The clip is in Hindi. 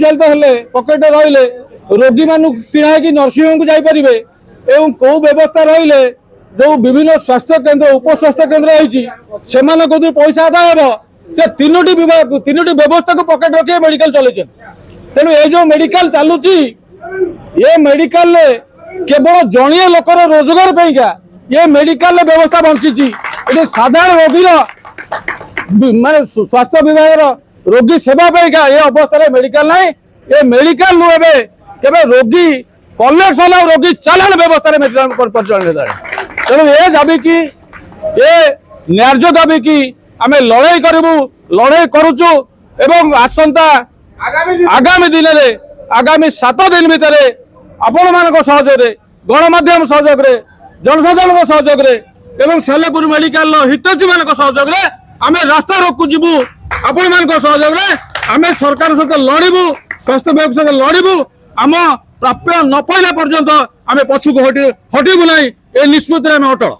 हेले पकेट रहिले रोगी मान किणा कि नर्सिंग को जापर एवं कौ व्यवस्था रहिले जो विभिन्न स्वास्थ्य केन्द्र उपस्वास्थ्य केन्द्र होती पैसा आदाय हे से तीनोटी विभाग तीनोटी व्यवस्था को पकेट रखिए मेडिकल चले तेणु ये जो मेडिकल चलुची ये मेडिकल केवल जड़िए लोकर रोजगार पैका ये मेडिकल व्यवस्था बंची साधारण रोगी माने स्वास्थ्य विभाग रोगी सेवा पैका ये अवस्था मेडिकल ना ये मेडिकल नुहे केवल रोगी कलेक्शन और रोगी चालान व्यवस्था मेडिकल परिचालन तेणु ये दाबी की ये न्याय्य दाबी की आम लड़ाई करूँ लड़ाई करुचु एवं आसंता आगामी दिन में आगामी 7 दिन भितर आपण मान सहयोग गणमाध्यम सहयोग जनसाधारण सहयोग एवं सालेपुर मेडिकल हितैषी मान सहयोग आम रास्ता रोकू जीवु आपण मान सहयोग आम सरकार सहित लड़ू स्वास्थ्य विभाग सहित लड़ू आम प्राप्य न पाइला पर्यंत आम पछुक हटू ना ये निष्पत्ति अटल।